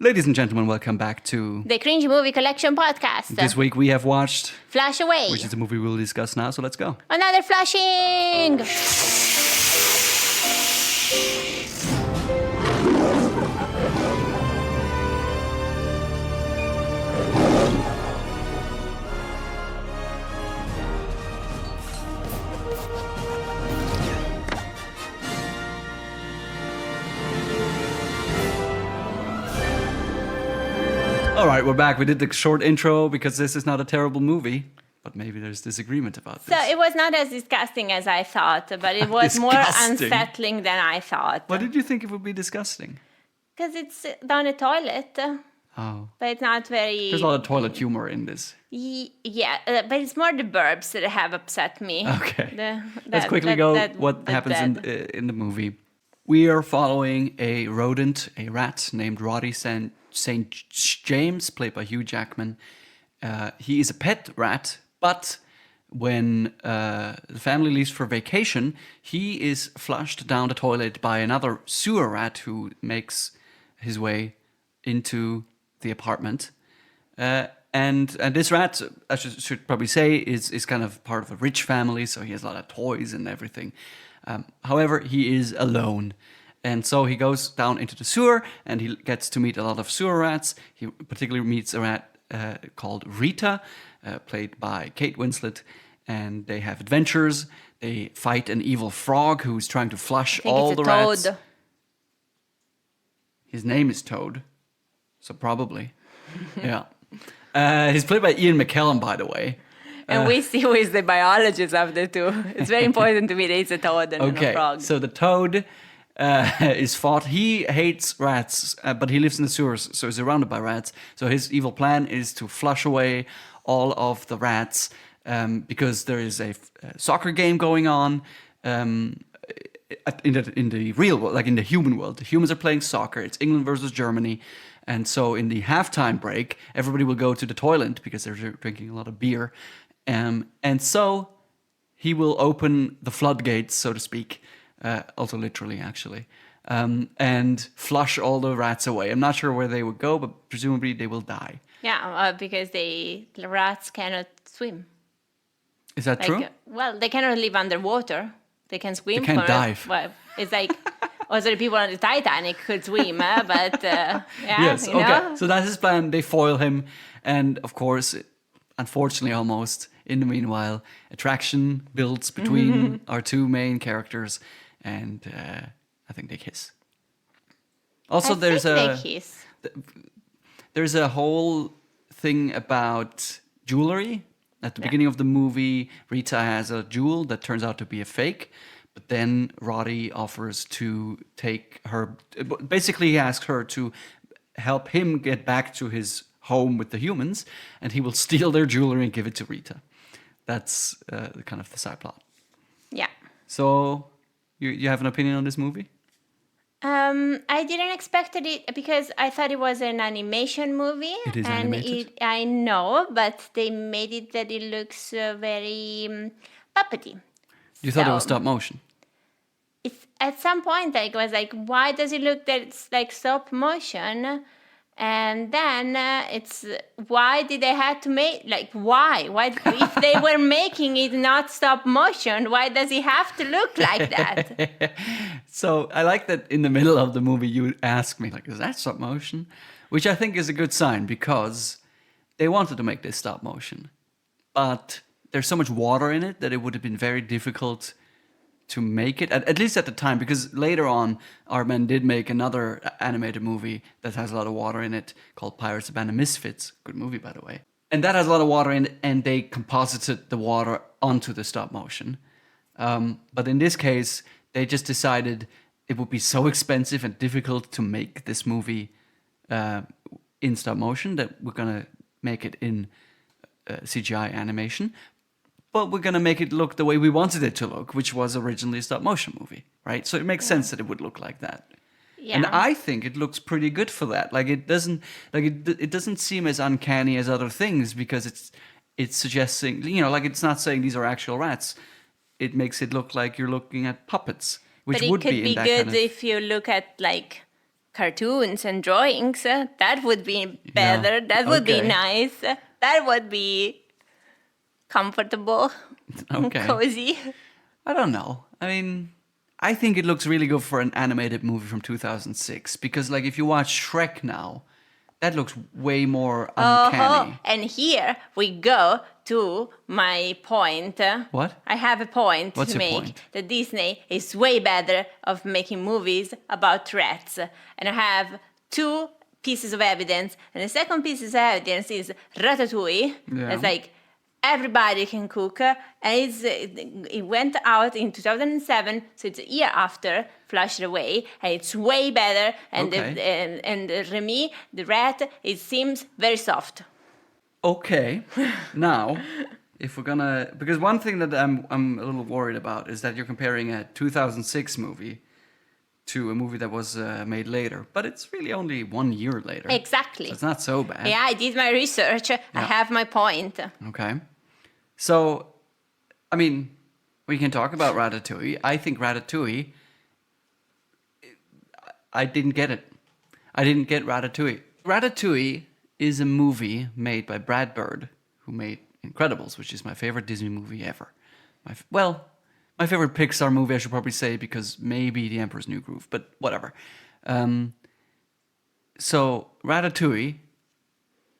Ladies and gentlemen, welcome back to The Cringy Movie Collection Podcast. This week we have watched Flash Away. which is the movie we'll discuss now, so let's go. Another flashing! All right, we're back. We did the short intro because this is not a terrible movie, but maybe there's disagreement about this. So it was not as disgusting as I thought, but it was more Disgusting? unsettling than I thought. Why did you think it would be disgusting? Because it's down a toilet, Oh, but it's not very... there's a lot of toilet humor in this. Yeah, but it's more the burps that have upset me. Okay. Let's quickly go what happens in the movie. We are following a rodent, a rat named Roddy St. James, played by Hugh Jackman. He is a pet rat, but when the family leaves for vacation, he is flushed down the toilet by another sewer rat who makes his way into the apartment. And this rat, I should probably say, is kind of part of a rich family, so he has a lot of toys and everything. However, he is alone. And so he goes down into the sewer and he gets to meet a lot of sewer rats. He particularly meets a rat called Rita, played by Kate Winslet. And they have adventures. They fight an evil frog who's trying to flush all the rats. Toad. His name is Toad, so probably. Yeah. He's played by Ian McKellen, by the way. And we see who is the biologist of the two. It's very important to me that it's a toad and a frog. So the toad is fought. He hates rats, but he lives in the sewers, so he's surrounded by rats. So his evil plan is to flush away all of the rats because there is a soccer game going on in the real world, like in the human world. The humans are playing soccer. It's England versus Germany. And so in the halftime break, everybody will go to the toilet because they're drinking a lot of beer. And so he will open the floodgates, so to speak, also literally, actually, and flush all the rats away. I'm not sure where they would go, but presumably they will die. Yeah, because the rats cannot swim. Is that true? Well, they cannot live underwater. They can swim. They can't dive. Well, it's like also the people on the Titanic could swim, but yeah. Yes. You know? Okay. So that's his plan. They foil him, and of course, unfortunately, almost in the meanwhile, attraction builds between our two main characters, and I think they kiss. Also, there's a whole thing about jewelry. At the beginning of the movie, Rita has a jewel that turns out to be a fake, but then Roddy offers to take her. Basically, he asks her to help him get back to his home with the humans, and he will steal their jewelry and give it to Rita. That's kind of the side plot. Yeah. So, you have an opinion on this movie? I didn't expect it because I thought it was an animation movie. It is animated. I know, but they made it that it looks very puppety. You thought it was stop motion? It's at some point I was like, why does it look that it's like stop motion? And then it's why did they have to make why if they were making it not stop motion, why does it have to look like that? So I like that in the middle of the movie you ask me is that stop motion, which I think is a good sign because they wanted to make this stop motion, but there's so much water in it that it would have been very difficult to make it, at least at the time, because later on, Aardman did make another animated movie that has a lot of water in it called Pirates, a Band of Misfits. Good movie, by the way. And that has a lot of water in it, and they composited the water onto the stop motion. But in this case, they just decided it would be so expensive and difficult to make this movie in stop motion that we're going to make it in CGI animation. But we're going to make it look the way we wanted it to look, which was originally a stop-motion movie, right? So it makes sense that it would look like that. Yeah. And I think it looks pretty good for that. It doesn't seem as uncanny as other things because it's suggesting, it's not saying these are actual rats. It makes it look like you're looking at puppets, which would be in that kind of... But it could be good if you look at cartoons and drawings. That would be better. That would be Okay. nice. That would be comfortable and Okay. cozy. I don't know. I mean, I think it looks really good for an animated movie from 2006 because, like, if you watch Shrek now, that looks way more uncanny. And here we go to my point. What? I have a point What's to your make. point? That Disney is way better of making movies about rats. And I have two pieces of evidence. And the second piece of evidence is Ratatouille. Yeah. It's like everybody can cook. And it went out in 2007, so it's a year after Flushed Away, and it's way better. And Okay. and Remy, the rat, it seems very soft. Okay. Now, if we're gonna, because one thing that I'm a little worried about is that you're comparing a 2006 movie to a movie that was made later, but it's really only 1 year later. Exactly. So it's not so bad. Yeah, I did my research. I have my point. Okay. So, I mean, we can talk about Ratatouille. I think Ratatouille, I didn't get it. I didn't get Ratatouille. Ratatouille is a movie made by Brad Bird, who made Incredibles, which is my favorite Disney movie ever. My favorite Pixar movie, I should probably say, because maybe The Emperor's New Groove, but whatever. So, Ratatouille,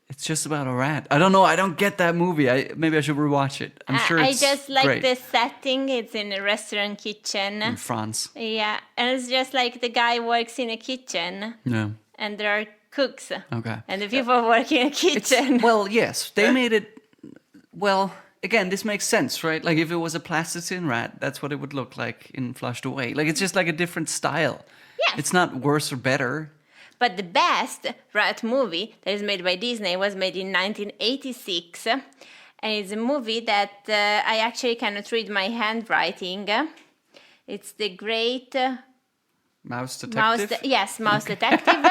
it's just about a rat. I don't know. I don't get that movie. Maybe I should rewatch it. I'm sure I it's just like great. the setting. It's in a restaurant kitchen. In France. Yeah, and it's just like the guy works in a kitchen, Yeah. and there are cooks. Okay. And the people work in a kitchen. Well, yes, they made it. Well, again, this makes sense, right? Like if it was a plasticine rat, that's what it would look like in Flushed Away. Like it's just like a different style. Yes. It's not worse or better. But the best rat movie that is made by Disney was made in 1986. And it's a movie that I actually cannot read my handwriting. It's the Great Mouse Detective. Mouse Detective.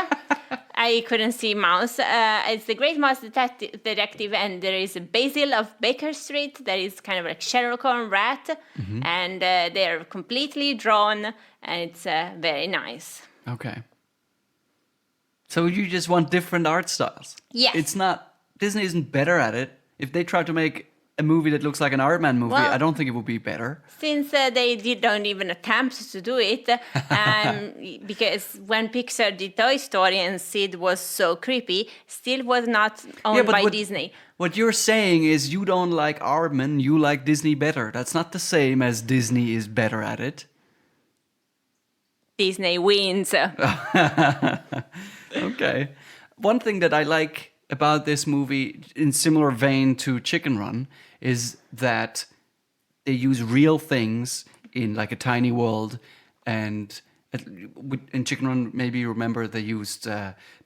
I couldn't see Mouse. It's the Great Mouse Detective, and there is a Basil of Baker Street that is kind of like Sherlock Holmes rat, and they're completely drawn, and it's very nice. Okay. So you just want different art styles. Yes. It's not, Disney isn't better at it. If they try to make a movie that looks like an Aardman movie, Well- I don't think it would be better. Since don't even attempt to do it, because when Pixar did Toy Story and Sid was so creepy, still was not owned by Disney. What you're saying is you don't like Aardman, you like Disney better. That's not the same as Disney is better at it. Disney wins. Okay. One thing that I like about this movie, in similar vein to Chicken Run, is that they use real things in like a tiny world. And in Chicken Run, maybe you remember they used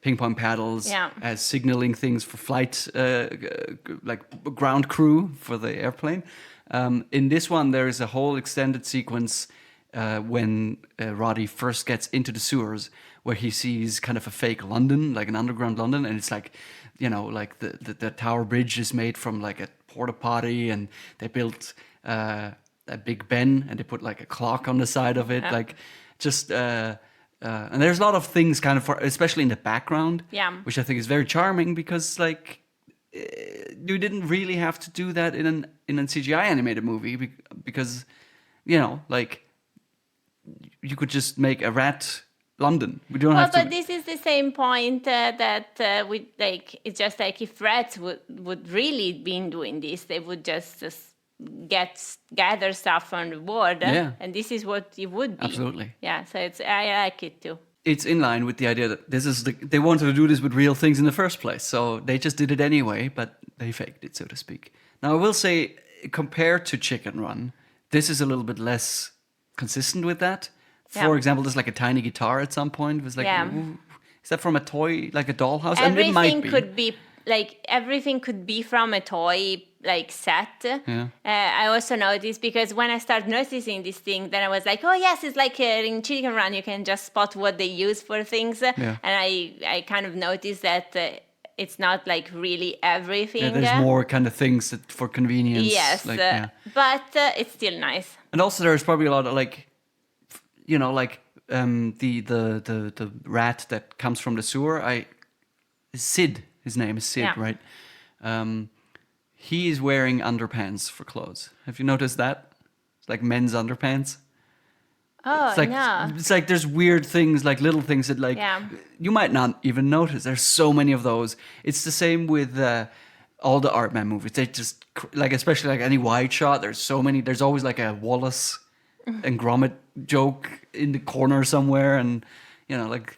ping pong paddles as signaling things for flight, like ground crew for the airplane. In this one, there is a whole extended sequence when Roddy first gets into the sewers, where he sees kind of a fake London, like an underground London, and it's like, you know, like the Tower Bridge is made from like a porta potty, and they built a Big Ben, and they put like a clock on the side of it, like just. And there's a lot of things kind of, especially in the background, which I think is very charming because like you didn't really have to do that in a CGI animated movie because, you know, like you could just make a rat London. We don't have to. But this is the same point that we like. It's just like if rats would really been doing this, they would just gather stuff on the board, and this is what it would be. Absolutely. Yeah. So I like it too. It's in line with the idea that they wanted to do this with real things in the first place, so they just did it anyway, but they faked it, so to speak. Now I will say, compared to Chicken Run, this is a little bit less consistent with that. For example, there's like a tiny guitar at some point. It was like, ooh, is that from a toy, like a dollhouse? Everything it might be. could be like everything could be from a toy like set. Yeah. I also noticed because when I started noticing this thing, then I was like, oh yes, it's like in Chicken Run, you can just spot what they use for things. And I kind of noticed that it's not like really everything. Yeah, there's more kind of things that for convenience. Yes, like, but it's still nice. And also there's probably a lot of like, you know, like the rat that comes from the sewer. Sid. His name is Sid, Yeah. right? He is wearing underpants for clothes. Have you noticed that? It's like men's underpants. Oh, It's like no. it's like there's weird things, like little things that like Yeah. you might not even notice. There's so many of those. It's the same with all the Artman movies. They just like, especially like any wide shot. There's so many. There's always like a Wallace and Gromit joke in the corner somewhere, and like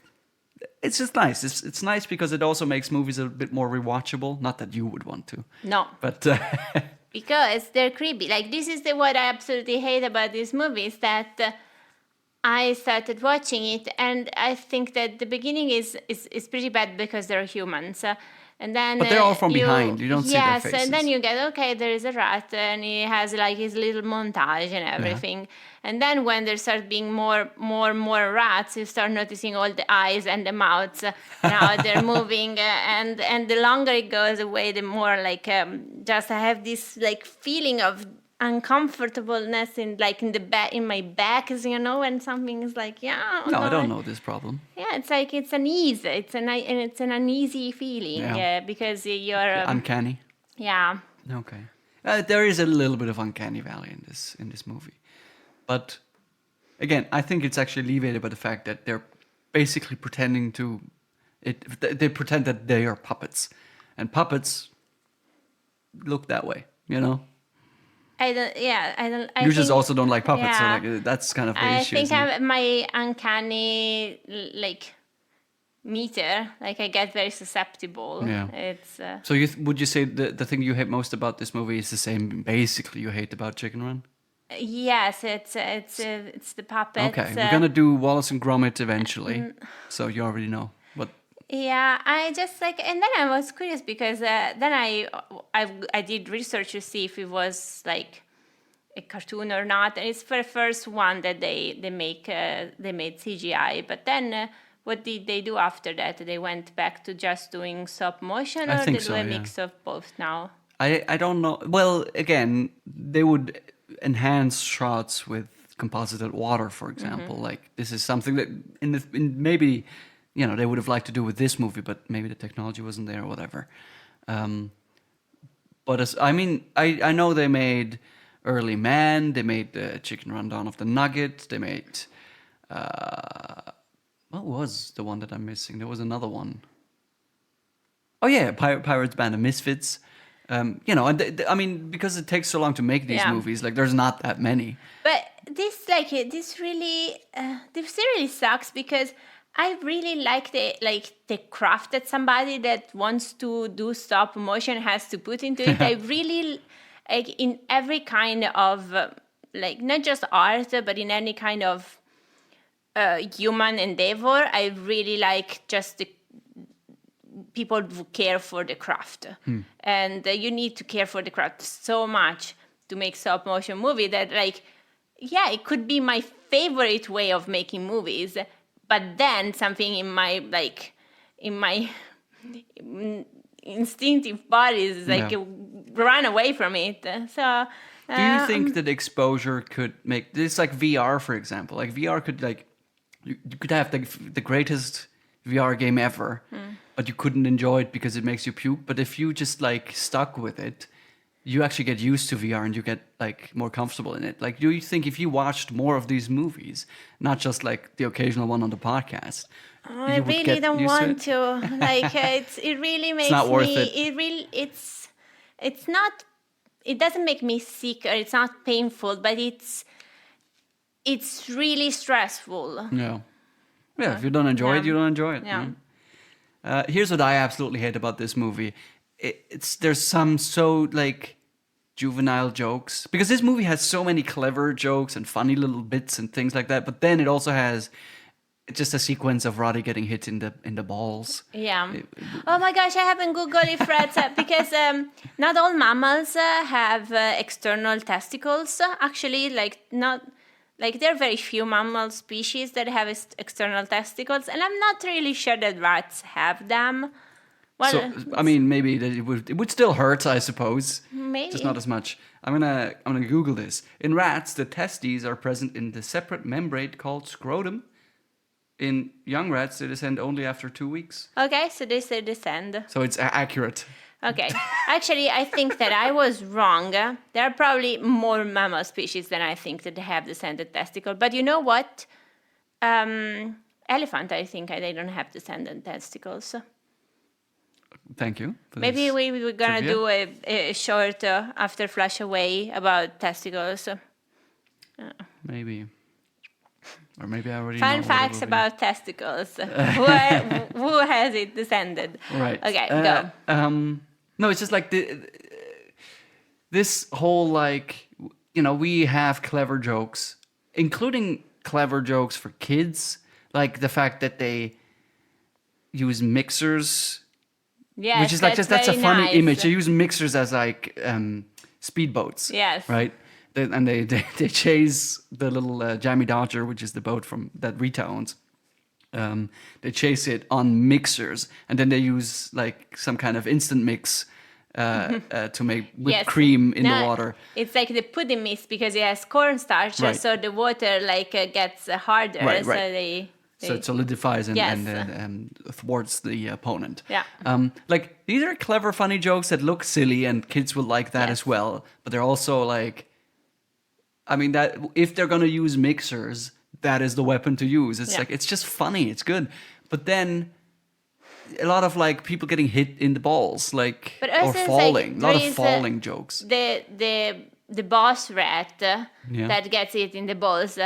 it's just nice. It's nice because it also makes movies a bit more rewatchable. Not that you would want to, No. but Because they're creepy. Like, this is what I absolutely hate about these movies, that I started watching it, and I think that the beginning is pretty bad because they're humans. And then But they're all from behind. You don't see their yes, faces. and then you get, okay, there is a rat, and he has like his little montage and everything. And then when there start being more rats, you start noticing all the eyes and the mouths how they're moving, and the longer it goes away, the more like just I have this like feeling of uncomfortableness in the back, in my back, as when something is like, no, I don't know this problem. yeah, it's like it's uneasy. It's an uneasy feeling. Yeah. Because you're Uncanny. yeah. Okay. There is a little bit of uncanny valley in this movie. But again, I think it's actually alleviated by the fact that they're basically pretending to they pretend that they are puppets. And puppets look that way, I don't. Yeah, I don't. I You just think, also don't like puppets, yeah. so like that's kind of the I issue. think isn't it? my uncanny meter, like I get very susceptible. Yeah. It's So would you say the thing you hate most about this movie is the same basically you hate about Chicken Run? yes, it's the puppets. Okay, we're gonna do Wallace and Gromit eventually, so you already know. But Yeah, I just and then I was curious because then I did research to see if it was like a cartoon or not, and it's the first one that they made CGI. But then what did they do after that? They went back to just doing stop motion, I or think they so, do a yeah. mix of both now? I don't know. Well, again, they would enhance shots with composited water, for example. Like this is something that in maybe they would have liked to do with this movie, but maybe the technology wasn't there or whatever. But I know they made Early Man, they made the Chicken Run Dawn of the Nugget, they made what was the one that I'm missing? There was another one. Oh yeah, Pirates Band of Misfits. And because it takes so long to make these Yeah. movies, like there's not that many. But this really sucks because I really like the craft that somebody that wants to do stop motion has to put into it. I really in every kind of not just art, but in any kind of human endeavor. I really like just the people who care for the craft, and you need to care for the craft so much to make stop motion movie that it could be my favorite way of making movies, but then something in my instinctive body is run away from it. So Do you think that exposure could make this like VR, for example? Like VR could you could have the greatest VR game ever, but you couldn't enjoy it because it makes you puke. But if you just stuck with it, you actually get used to VR and you get more comfortable in it. Like, do you think if you watched more of these movies, not just the occasional one on the podcast, I you would really get don't used want to to. It really makes not worth me. it. It's not. It doesn't make me sick or it's not painful, but it's really stressful. Yeah. If you don't enjoy it, you don't enjoy it. Yeah. Right? Here's what I absolutely hate about this movie. There's some so juvenile jokes, because this movie has so many clever jokes and funny little bits and things like that. But then it also has just a sequence of Roddy getting hit in the balls. Yeah. Oh my gosh, I haven't Googled if rats because not all mammals have external testicles. Actually, there are very few mammal species that have external testicles, and I'm not really sure that rats have them. Well, So maybe that it would still hurt, I suppose. Maybe. Just not as much. I'm gonna Google this. In rats, the testes are present in the separate membrane called scrotum, in young rats, they descend only after 2 weeks. Okay, so they say descend. So it's accurate. Okay. Actually, I think that I was wrong. There are probably more mammal species than I think that have descended testicle. But you know what? Elephant, I think they don't have descended testicles. Thank you. For Maybe this we're going to trivia. do a short after Flash Away about testicles. Maybe. Or maybe I already Fun know what it facts will be. about testicles. Who has it descended? Right. Okay, go. No, it's just like this whole like, we have clever jokes, including clever jokes for kids, like the fact that they use mixers, Yes, which is like that's a very funny nice. image. They use mixers as like speedboats. Yes. Right. And they chase the little Jammy Dodger, which is the boat that Rita owns. They chase it on mixers, and then they use like some kind of instant mix to make whipped cream in the water. It's like the pudding mix because it has cornstarch, Right. so the water like gets harder. Right, So right. So it solidifies and, Yes. and thwarts the opponent. Yeah. Like these are clever, funny jokes that look silly, and kids will like that Yes. as well. But they're also like, I mean, that if they're gonna use mixers, that is the weapon to use. It's like it's just funny, it's good. But then a lot of like people getting hit in the balls, like But or also it's falling. like A lot of there is falling jokes. the boss rat Yeah. that gets hit in the balls.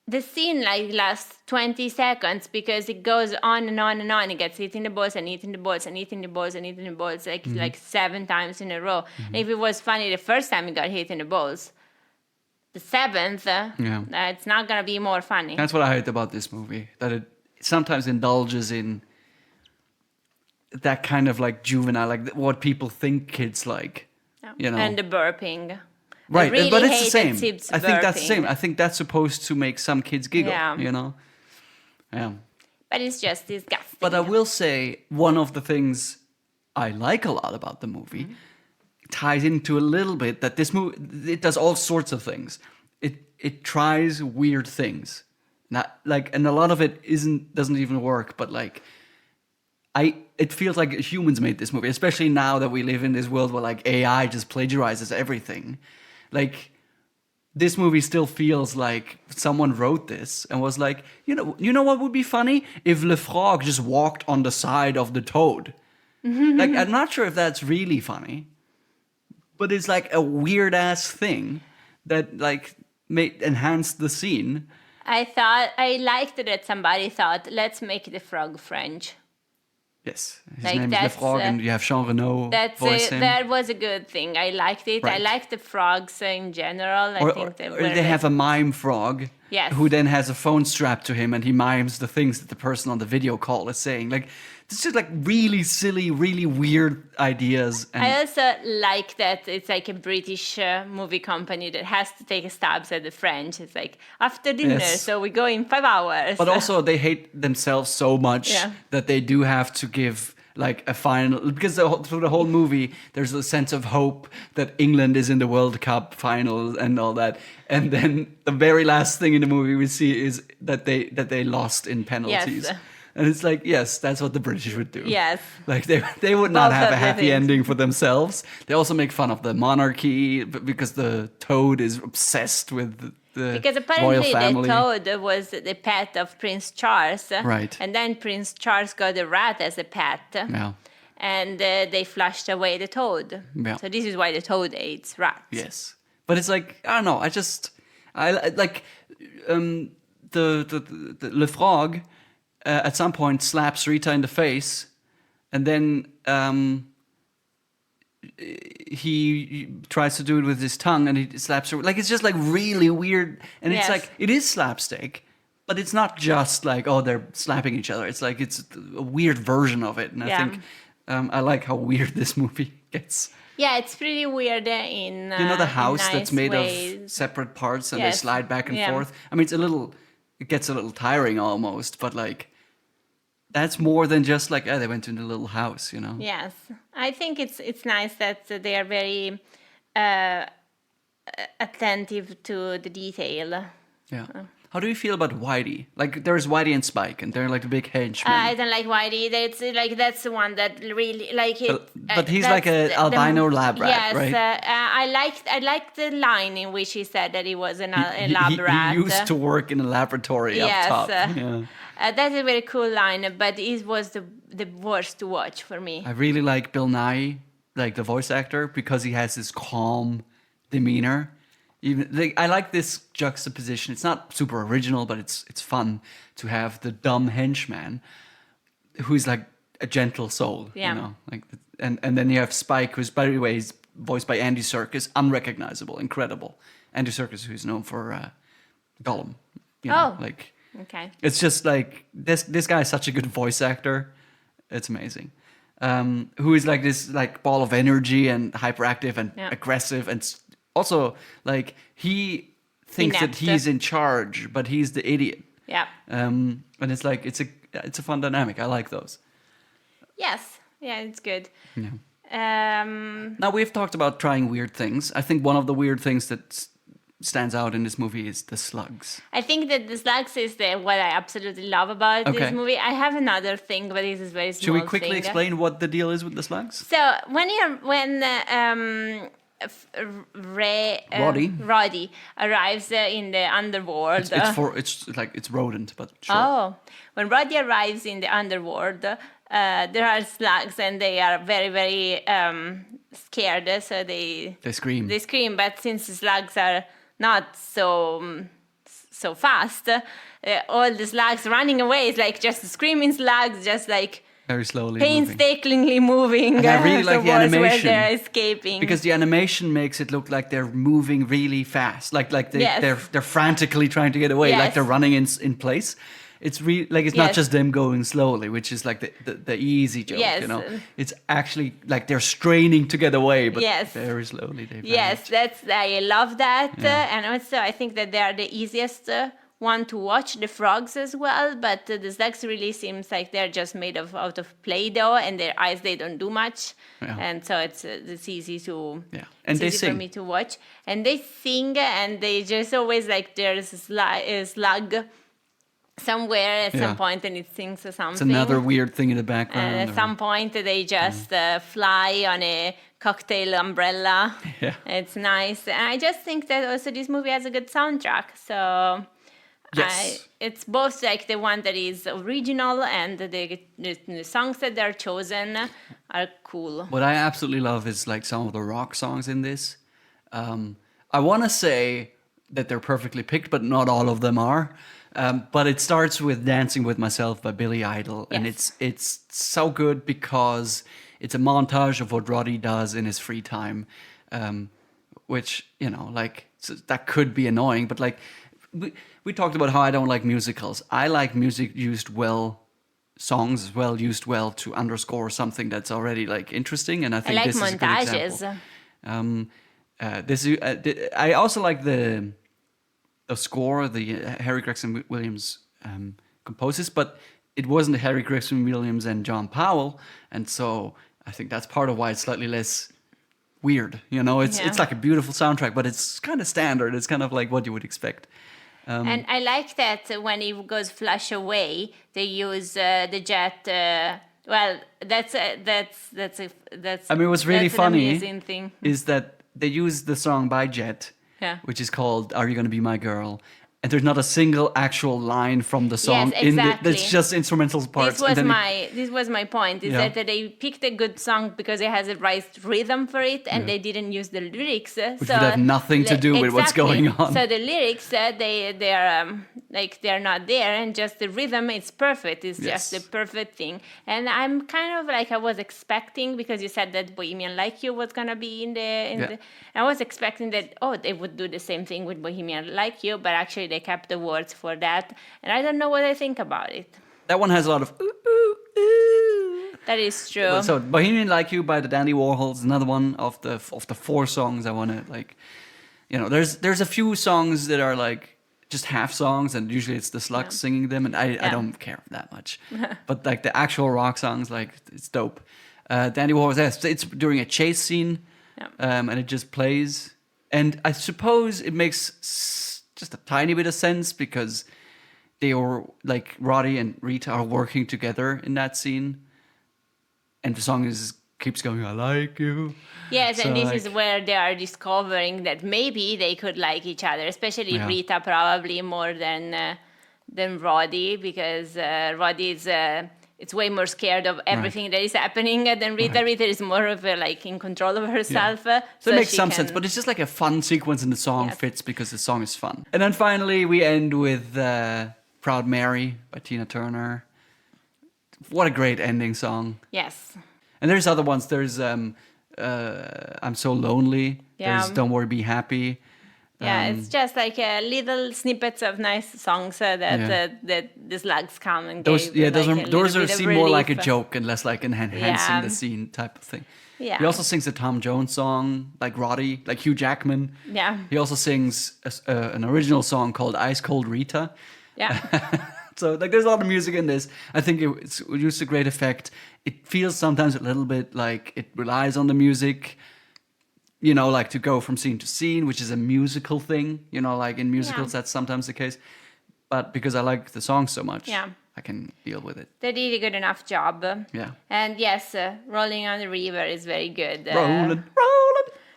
The scene like lasts 20 seconds because it goes on and on and on. It gets hit in the balls and hit in the balls and hit in the balls and hit in the balls like 7 times in a row. And if it was funny the first time it got hit in the balls, the 7th, it's not gonna be more funny. That's what I hate about this movie. That it sometimes indulges in that kind of like juvenile, like what people think kids like. And the burping. Right, I really but it's the hate same. that Sib's I think that's the burping. same. I think that's supposed to make some kids giggle. Yeah. Yeah. But it's just disgusting. But I will say one of the things I like a lot about the movie ties into a little bit that this movie, it does all sorts of things. It tries weird things. Not like, and a lot of it doesn't even work, but like it feels like humans made this movie, especially now that we live in this world where like AI just plagiarizes everything. Like this movie still feels like someone wrote this and was like, you know what would be funny if Le Frog just walked on the side of the toad. Like I'm not sure if that's really funny, but it's like a weird ass thing that like enhanced the scene. I liked that somebody thought, let's make the frog French. Yes, his Like, name is Le that's, Frog, and you have Jean Reno voice him. That was a good thing. I liked it. I Right. liked the frogs in general. I think they Or were they have a mime frog Yes. who then has a phone strapped to him and he mimes the things that the person on the video call is saying. Like, it's just like really silly, really weird ideas. And I also like that it's like a British movie company that has to take a stabs at the French. It's like after dinner, Yes. so we go in 5 hours. but also they hate themselves so much Yeah. that they do have to give like a final, because through the whole movie there's a sense of hope that England is in the World Cup final and all that, and then the very last thing in the movie we see is that they lost in penalties. Yes. And it's like, yes, that's what the British would do. Yes. Like they would not Both have of a the happy things. ending for themselves. They also make fun of the monarchy because the toad is obsessed with the Because royal apparently family. the toad was the pet of Prince Charles. Right. And then Prince Charles got a rat as a pet. Yeah. And they flushed away the toad. Yeah. So this is why the toad eats rats. Yes, but it's like I don't know. I like the Le Frog at some point slaps Rita in the face, and then he tries to do it with his tongue, and he slaps her. Like it's just like really weird, and it's Yes. like it is slapstick. But it's not just like, oh, they're slapping each other. It's like it's a weird version of it, and I Yeah. think I like how weird this movie gets. Yeah, it's pretty weird in You know the house nice that's made of ways. separate parts and Yes. they slide back and Yeah. forth. I mean, it gets a little tiring almost, but like that's more than just like, they went to the little house, you know? Yes, I think it's nice that they are very attentive to the detail. Yeah. How do you feel about Whitey? Like, there's Whitey and Spike, and they're like the big henchmen. I don't like Whitey. It's like that's the one that really like it. But he's like a albino lab rat, yes, right? I liked the line in which he said that he was a He- lab rat. He used to work in a laboratory Yes, up top. Yeah. That's a very cool line, but it was the worst to watch for me. I really like Bill Nye, like the voice actor, because he has this calm demeanor. Even I like this juxtaposition. It's not super original, but it's fun to have the dumb henchman who's like a gentle soul. Yeah. You know, like and then you have Spike, who's by the way is voiced by Andy Serkis, unrecognizable, incredible. Andy Serkis, who's known for Gollum. You know, like. Okay. It's just like this guy is such a good voice actor. It's amazing. Who is like this like ball of energy and hyperactive and aggressive and also like he thinks that he's in charge, but he's the idiot. Yeah. And it's like it's a fun dynamic. I like those. Yes. Yeah, it's good. Yeah. Now we've talked about trying weird things. I think one of the weird things that stands out in this movie is the slugs. I think that the slugs is what I absolutely love about this movie. I have another thing, but this is very small. Should we quickly thing. explain what the deal is with the slugs? So when Roddy arrives in the underworld. It's rodent, but sure. Oh, when Roddy arrives in the underworld, there are slugs and they are very, very scared. So they scream. They scream, but since the slugs are not so fast, all the slugs running away is like just screaming slugs, just like very slowly, painstakingly moving. And I really like the animation where they're escaping because the animation makes it look like they're moving really fast, like they're frantically trying to get away, like they're running in place. It's it's not just them going slowly, which is like the easy joke, you know. It's actually like they're straining to get away, but very slowly they vanish. I love that, and also I think that they are the easiest one to watch, the frogs as well, but the slugs really seems like they're just made out of Play-Doh, and their eyes, they don't do much, and so it's easy to and they sing for me to watch, and they sing, and they just always like there's a slug somewhere at some point, and it sings or something. It's another weird thing in the background. And at some point, they just fly on a cocktail umbrella. Yeah, it's nice, and I just think that also this movie has a good soundtrack. So it's both like the one that is original and the songs that they're chosen are cool. What I absolutely love is like some of the rock songs in this. I want to say that they're perfectly picked, but not all of them are. But it starts with "Dancing with Myself" by Billy Idol, and it's so good because it's a montage of what Roddy does in his free time, which that could be annoying, but like. We talked about how I don't like musicals. I like music used well, songs used well to underscore something that's already like interesting, and I think this is a good example. I also like the score, the Harry Gregson Williams composes, but it wasn't Harry Gregson Williams and John Powell, and so I think that's part of why it's slightly less weird. You know, it's like a beautiful soundtrack, but it's kind of standard. It's kind of like what you would expect. And I like that when it goes flash away, they use the jet. That's. I mean, what's really funny amazing thing is that they use the song by Jet, which is called "Are You Gonna Be My Girl," and there's not a single actual line from the song. Yes, exactly. It's just instrumental parts. This was my point. Is that they picked a good song because it has a right rhythm for it, and they didn't use the lyrics. Which would have nothing to do with what's going on. So the lyrics, they're not there, and just the rhythm is perfect. It's just the perfect thing. And I'm kind of like I was expecting, because you said that Bohemian Like You was gonna be in the. I was expecting that they would do the same thing with Bohemian Like You, but actually they kept the words for that, and I don't know what I think about it. That one has a lot of ooh, ooh, ooh. That is true. So Bohemian Like You by the Dandy Warhols, another one of the 4 songs I want to like. You know, there's a few songs that are like just half songs, and usually it's the slugs singing them, and I don't care that much. But like the actual rock songs, like it's dope. Dandy Warhols, it's during a chase scene, and it just plays, and I suppose it makes just a tiny bit of sense because they were like Roddy and Rita are working together in that scene, and the song keeps going. I like you. Yes, So, and this like, is where they are discovering that maybe they could like each other, especially Yeah. Rita probably more than Roddy, because Roddy is it's way more scared of everything that is happening than Rita. Right. Rita is more of like in control of herself. So it makes she some can- sense, but it's just like a fun sequence and the song Yes. fits because the song is fun. And then finally we end with Proud Mary by Tina Turner. What a great ending song. Yes. And there's other ones. There's I'm So Lonely. Yeah. There's Don't Worry, Be Happy. Yeah, it's just like little snippets of nice songs that the slugs come and Those give, those like, are a those little are bit of seem more like a relief. joke and less like enhancing Yeah. the scene type of thing. Yeah. He also sings the Tom Jones song, like Roddy, like Hugh Jackman. Yeah. He also sings an original song called Ice Cold Rita. Yeah. So like there's a lot of music in this. I think it's used to great effect. It feels sometimes a little bit like it relies on the music, you know, like to go from scene to scene, which is a musical thing, you know, like in musicals that's sometimes the case. But because I like the song so much, Yeah. I can deal with it. They did a good enough job. Yeah. And yes, Rolling on the River is very good. Rolling.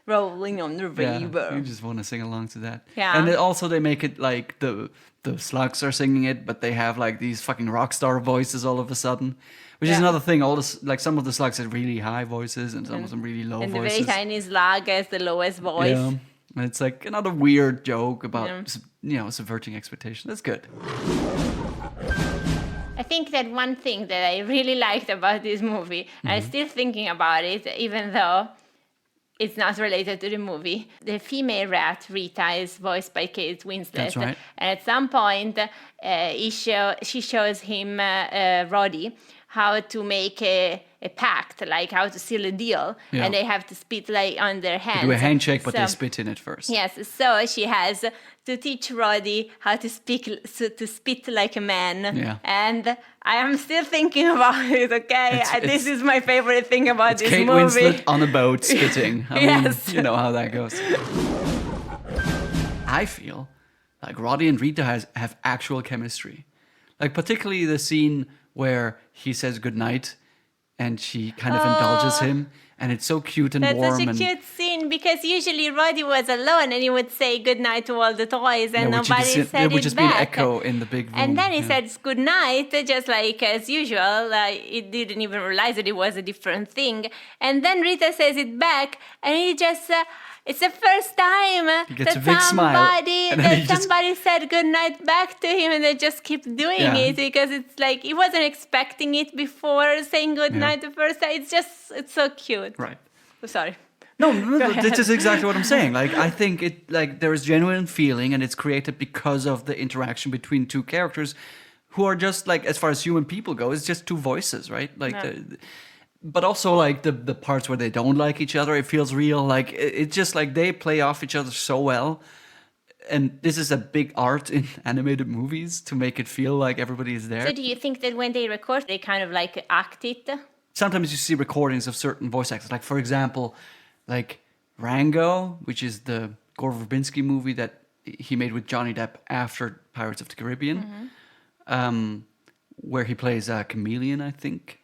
Rolling on the Yeah, River. you just want to sing along to that. Yeah. And also they make it like the slugs are singing it, but they have like these fucking rock star voices all of a sudden, which is Yeah. another thing. All this, like some of the slugs have really high voices and some of them really low And the voices. very tiny slug has the lowest voice. Yeah. And it's like another weird joke about Yeah. subverting expectations. That's good. I think that one thing that I really liked about this movie, and I'm still thinking about it, even though it's not related to the movie. The female rat, Rita, is voiced by Kate Winslet. That's right. And at some point, she shows him, Roddy, how to make a pact, like how to seal a deal. Yeah. And they have to spit like on their hands. They do a handshake, but they So- spit in it first. Yes, so she has to teach Roddy how to spit like a man. Yeah. And I am still thinking about it, okay? This is my favorite thing about It's this Kate movie. Winslet on a boat spitting. I Yes. mean, you know how that goes. I feel like Roddy and Rita have actual chemistry. Like particularly the scene where he says goodnight and she kind of indulges him. And it's so cute and That's warm. such a and cute scene because usually Roddy was alone and he would say goodnight to all the toys and which nobody there said would it just be an back. echo in the big room. And then he yeah. said goodnight, just like as usual. It didn't even realize that it was a different thing. And then Rita says it back, and he just. It's the first time gets a big smile, and then he just- somebody said goodnight back to him, and they just keep doing Yeah. it because it's like he wasn't expecting it before saying goodnight the first time. It's so cute. Right. Oh, sorry. No, ahead. this is exactly what I'm saying. Like, I think there is genuine feeling, and it's created because of the interaction between two characters, who are just like, as far as human people go, it's just two voices, right? Like, Yeah. but also like the parts where they don't like each other, it feels real. Like it's just like they play off each other so well, and this is a big art in animated movies to make it feel like everybody is there. So do you think that when they record, they kind of like act it? Sometimes you see recordings of certain voice actors. Like, for example, like Rango, which is the Gore Verbinski movie that he made with Johnny Depp after Pirates of the Caribbean, where he plays a chameleon, I think.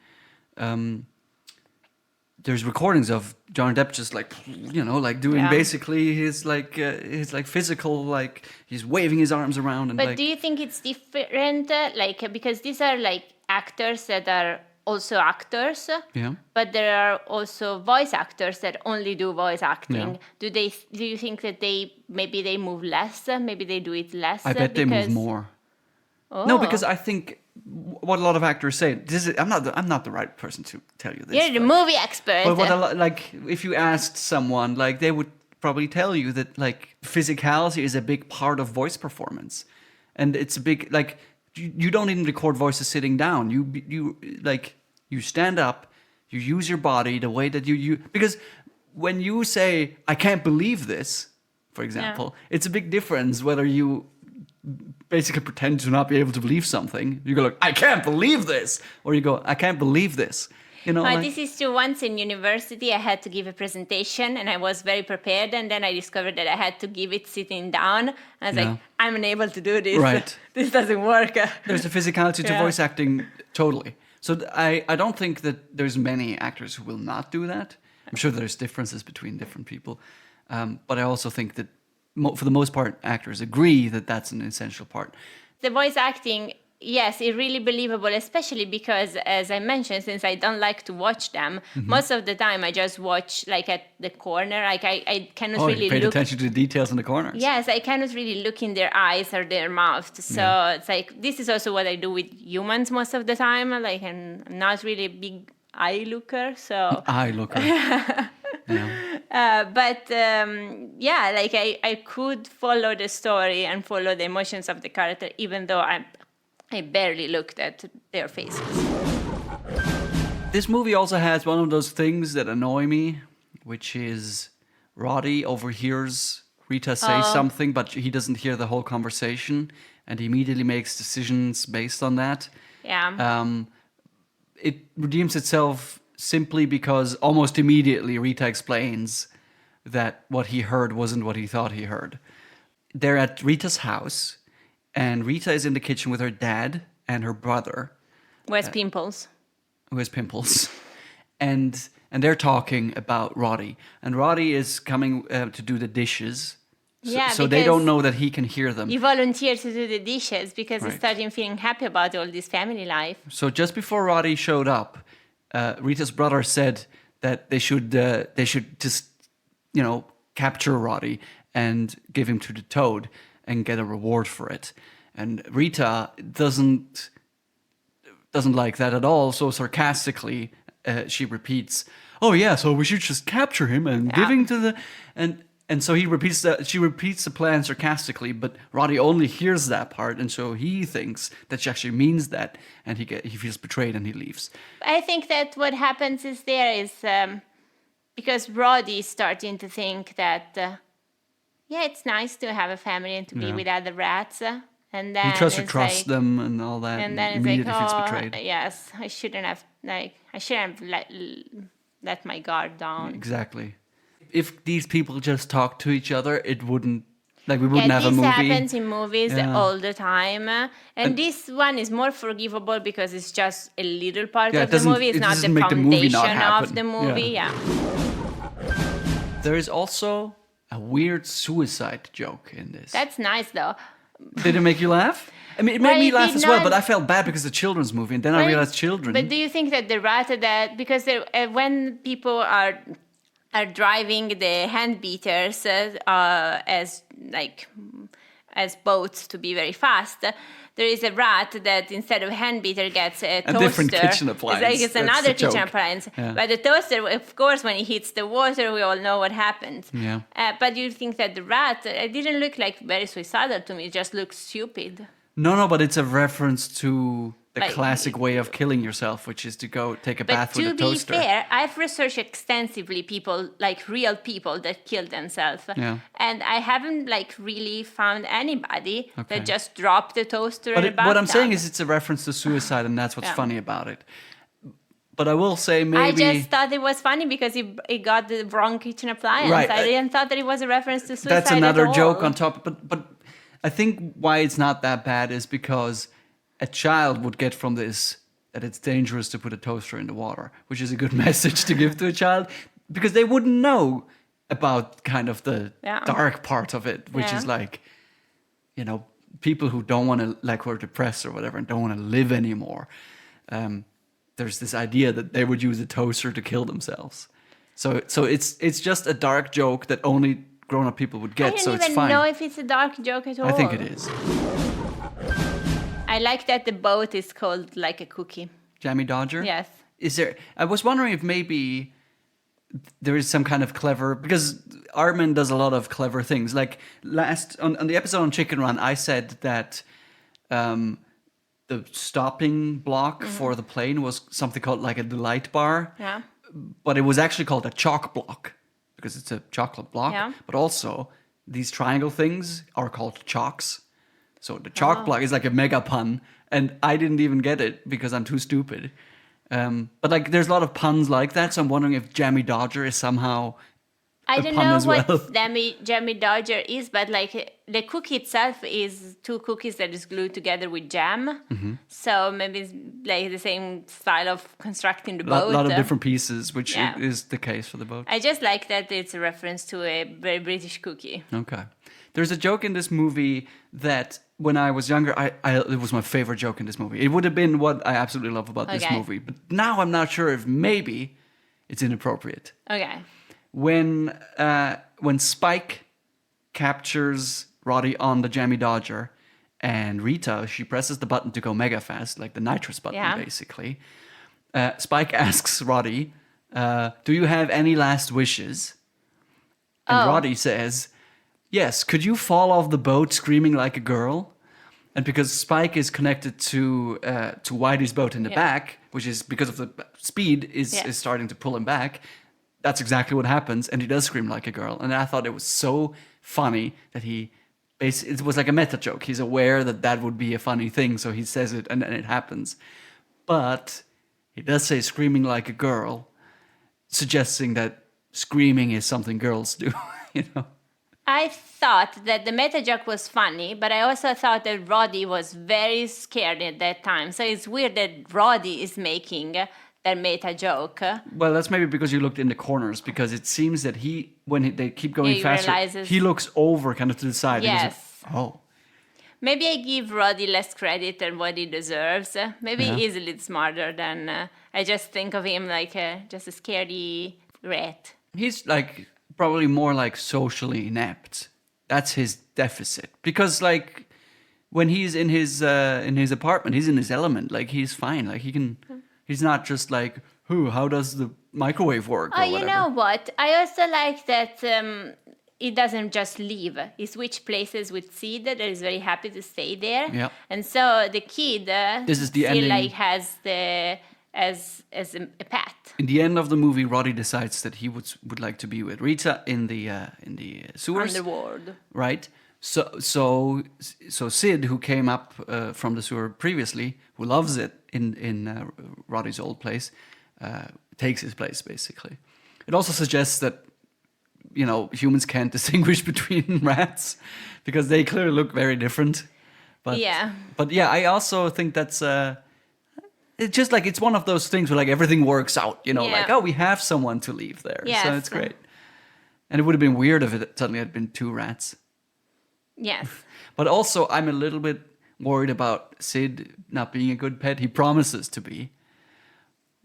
There's recordings of Johnny Depp just like, like doing Yeah. basically his physical, like he's waving his arms around and But like. do you think it's different? Because these are like actors that are also actors. Yeah. But there are also voice actors that only do voice acting. Yeah. Do you think that maybe they move less? Maybe they do it less? I bet they move more. No, because I think what a lot of actors say. I'm not the right person to tell you this. You're the movie expert. But like if you asked someone, like they would probably tell you that like physicality is a big part of voice performance, and it's a big like you don't even record voices sitting down. You stand up, you use your body the way that you because when you say I can't believe this, for example, it's a big difference whether you basically pretend to not be able to believe something. You go like, I can't believe this, or you go, I can't believe this. You know, like, This is true. Once in university, I had to give a presentation and I was very prepared. And then I discovered that I had to give it sitting down. I was like, I'm unable to do this. Right. This doesn't work. there's a physicality to voice acting, totally. So I don't think that there's many actors who will not do that. I'm sure there's differences between different people. But I also think that for the most part, actors agree that that's an essential part. The voice acting, yes, it's really believable, especially because, as I mentioned, since I don't like to watch them, most of the time I just watch like at the corner. Like I cannot really you paid look. attention to the details in the corners. Yes, I cannot really look in their eyes or their mouth. So it's like, this is also what I do with humans most of the time. Like, I'm not really a big eye looker, so. Eye looker. Like I could follow the story and follow the emotions of the character, even though I barely looked at their faces. This movie also has one of those things that annoy me, which is Roddy overhears Rita say something, but he doesn't hear the whole conversation, and he immediately makes decisions based on that. Yeah. It redeems itself simply because almost immediately Rita explains that what he heard wasn't what he thought he heard. They're at Rita's house, and Rita is in the kitchen with her dad and her brother, Who has pimples? who has pimples, and they're talking about Roddy. And Roddy is coming to do the dishes, so they because don't know that he can hear them. He volunteered to do the dishes because he Right. started feeling happy about all this family life. So just before Roddy showed up, Rita's brother said that they should just, capture Roddy and give him to the Toad and get a reward for it. And Rita doesn't like that at all. So sarcastically, she repeats, "Oh yeah, so we should just capture him and give him to the..." And so he repeats that. She repeats the plan sarcastically, but Roddy only hears that part, and so he thinks that she actually means that, and he feels betrayed and he leaves. I think that what happens is because Roddy is starting to think that, it's nice to have a family and to be with other rats. And then He tries to it's trust like, them and all that. and then it's immediately like, feels betrayed. yes, I shouldn't have let my guard down. Exactly. If these people just talked to each other, it wouldn't, we wouldn't have a this movie. happens in movies Yeah. all the time. And this one is more forgivable because it's just a little part Yeah, of it the doesn't- movie. It's it not the doesn't make the movie not foundation of happen. the movie. Yeah. There is also a weird suicide joke in this. That's nice, though. Did it make you laugh? I mean, it made Well, me it laugh did as well, not- but I felt bad because it's a children's movie, and then I Well, realized children. But do you think that the rat because when people are driving the hand beaters as boats to be very fast, there is a rat that instead of hand beater gets a toaster. different kitchen appliance. It's That's another the kitchen joke. appliance. Yeah. But the toaster, of course, when it hits the water, we all know what happens. Yeah. But you think that the rat, it didn't look like very suicidal to me. It just looked stupid. No, but it's a reference to the Like- classic way of killing yourself, which is to go take a But bath with to a be toaster. fair, I've researched extensively people, like real people that killed themselves. Yeah. And I haven't really found anybody Okay. that just dropped the toaster in But a bathtub. what I'm saying is it's a reference to suicide, and that's what's Yeah. funny about it. But I will say I maybe... just thought it was funny because he got the wrong kitchen appliance. Right. I didn't thought that it was a reference to suicide That's another at joke all. on top. But I think why it's not that bad is because a child would get from this that it's dangerous to put a toaster in the water, which is a good message to give to a child, because they wouldn't know about kind of the dark part of it, which is people who don't want to, who are depressed or whatever and don't want to live anymore. There's this idea that they would use a toaster to kill themselves. So it's just a dark joke that only grown-up people would get, I so don't it's even fine. know if it's a dark joke at all. I think it is. I like that the boat is called like a cookie. Jammy Dodger? Yes. I was wondering if maybe there is some kind of clever, because Armin does a lot of clever things. Like on the episode on Chicken Run, I said that the stopping block for the plane was something called like a delight bar. Yeah. But it was actually called a chalk block because it's a chocolate block. Yeah. But also these triangle things are called chalks. So the chalk block is like a mega pun, and I didn't even get it because I'm too stupid. But like, there's a lot of puns like that, so I'm wondering if Jammy Dodger is somehow I a don't pun know as what well. Jammy Dodger is, but like the cookie itself is two cookies that is glued together with jam. Mm-hmm. So maybe it's like the same style of constructing the A boat. lot of different pieces, which Yeah. is the case for the boat. I just like that it's a reference to a very British cookie. Okay. There's a joke in this movie that when I was younger, it was my favorite joke in this movie. It would have been what I absolutely love about this Okay. movie. But now I'm not sure if maybe it's inappropriate. Okay. When Spike captures Roddy on the Jammy Dodger and Rita, she presses the button to go mega fast, like the nitrous button, Yeah. basically. Spike asks Roddy, do you have any last wishes? And Oh. Roddy says, yes, could you fall off the boat screaming like a girl? And because Spike is connected to Whitey's boat in the Yeah. back, which is because of the speed is starting to pull him back, that's exactly what happens. And he does scream like a girl. And I thought it was so funny that it was like a meta joke. He's aware that would be a funny thing, so he says it and then it happens. But he does say screaming like a girl, suggesting that screaming is something girls do, you know? I thought that the meta joke was funny, but I also thought that Roddy was very scared at that time. So it's weird that Roddy is making that meta joke. Well, that's maybe because you looked in the corners, because it seems that they keep going He faster, realizes- he looks over kind of to the side. and he's Yes. like, oh. Maybe I give Roddy less credit than what he deserves. Maybe Yeah. he is a little smarter than I just think of him like just a scaredy rat. He's like probably more like socially inept. That's his deficit. Because like when he's in his apartment, he's in his element. Like he's fine. Like he's not just like, how does the microwave work? Oh, or you whatever. know what? I also like that he doesn't just leave. He switches places with Sid. That is very happy to stay there. Yeah. And so the kid This is the still ending. like has the as a pet. In the end of the movie, Roddy decides that he would like to be with Rita in the sewers. Underworld. Right. So Sid, who came up from the sewer previously, who loves it in Roddy's old place, takes his place basically. It also suggests that humans can't distinguish between rats because they clearly look very different. But Yeah. But yeah, I also think that's it's just like it's one of those things where like everything works out. Yeah. Like we have someone to leave there, so Yes. it's great. And it would have been weird if it suddenly had been two rats. Yes. But also, I'm a little bit worried about Sid not being a good pet. He promises to be.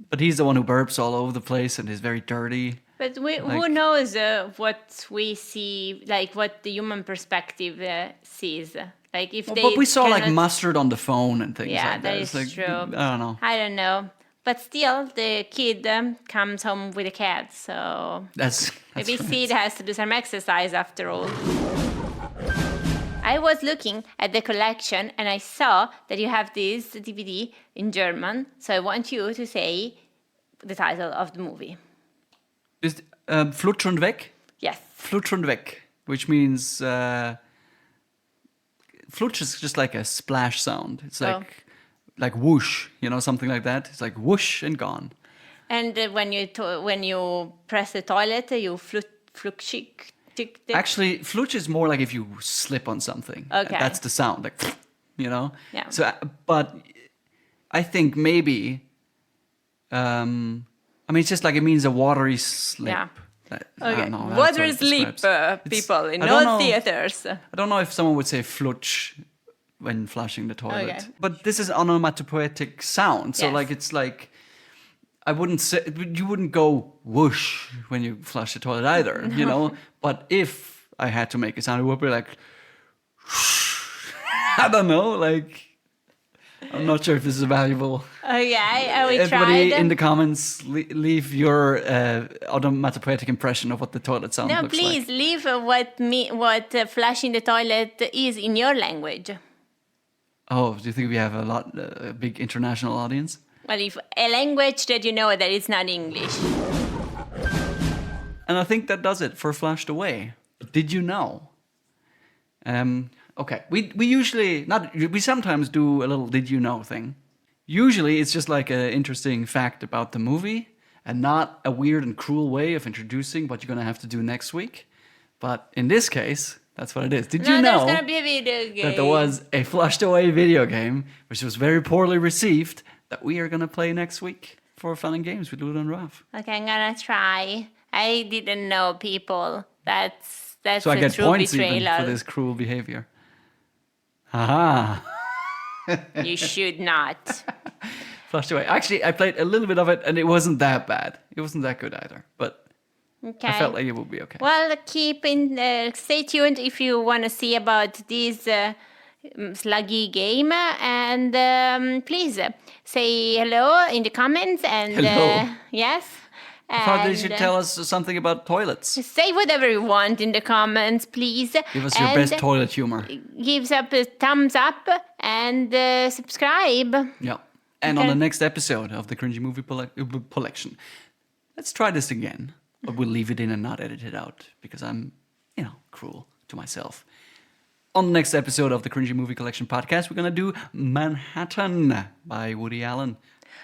But he's the one who burps all over the place and is very dirty. But who knows what we see, like what the human perspective sees. Like if they But we saw like cannot- mustard on the phone and things Yeah, like that. that It's is like, true. I don't know. I don't know. But still, the kid comes home with a cat, so That's maybe right. Sid has to do some exercise after all. I was looking at the collection and I saw that you have this DVD in German, so I want you to say the title of the movie. Is Flutsch und weg? Yes. Flutsch und weg, which means flutsch is just like a splash sound. It's like whoosh, something like that. It's like whoosh and gone. And when you press the toilet, you flutschig. Actually, flutsch is more like if you slip on something. Okay. That's the sound, like, Yeah. So, but I think maybe, it's just like it means a watery slip. Yeah. I Okay. don't know how Water it sleep, describes. people in I don't all know. theaters. I don't know if someone would say flutsch when flushing the toilet. Okay. But this is onomatopoetic sound. So Yes. like it's like I wouldn't say you wouldn't go whoosh when you flush the toilet either, But if I had to make a sound, it would be like I don't know, like I'm not sure if this is valuable. Okay, we Everybody tried. in the comments leave your onomatopoetic impression of what the toilet sound No, looks please like. leave what flushing the toilet is in your language. Oh, do you think we have a big international audience? Well, if a language that you know that is not English. And I think that does it for Flushed Away. Did you know? Okay, we usually we sometimes do a little did you know thing. Usually it's just like an interesting fact about the movie and not a weird and cruel way of introducing what you're going to have to do next week. But in this case, that's what it is. Did you know there's gonna be a video game. that there was a flushed away video game, which was very poorly received, that we are going to play next week for Fun and Games with Ludo and Ralph? Okay, I'm gonna try. I didn't know, people. That's So I a get true points betrayal. even for this cruel behavior. Haha. You should not. Flushed away. Actually, I played a little bit of it, and it wasn't that bad. It wasn't that good either, but Okay. I felt like it would be okay. Well, stay tuned if you want to see about this sluggy game, and please say hello in the comments. And Hello. yes. I thought they should and, tell us something about toilets. Say whatever you want in the comments, please. Give us your And best toilet humor. Gives up a thumbs up and subscribe. Yeah. And on Okay. the next episode of the Cringy Movie Collection, let's try this again. But we'll leave it in and not edit it out because I'm, cruel to myself. On the next episode of the Cringy Movie Collection Podcast, we're going to do Manhattan by Woody Allen.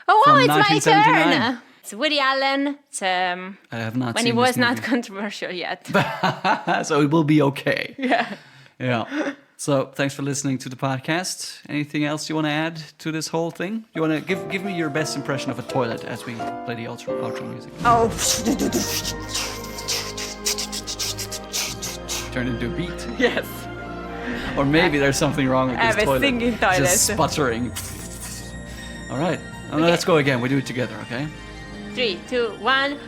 Oh, From it's my 1979. turn. It's Woody Allen. It's, I have not when seen he was this not movie. controversial yet. So it will be okay. Yeah. Yeah. So thanks for listening to the podcast. Anything else you want to add to this whole thing? You want to give me your best impression of a toilet as we play the outro music? Oh. Turn into a beat. Yes. Or maybe there's something wrong with I this have a toilet. singing toilet. Just sputtering. All right. Oh, no, Okay. let's go again. We do it together, okay? 3, 2, 1.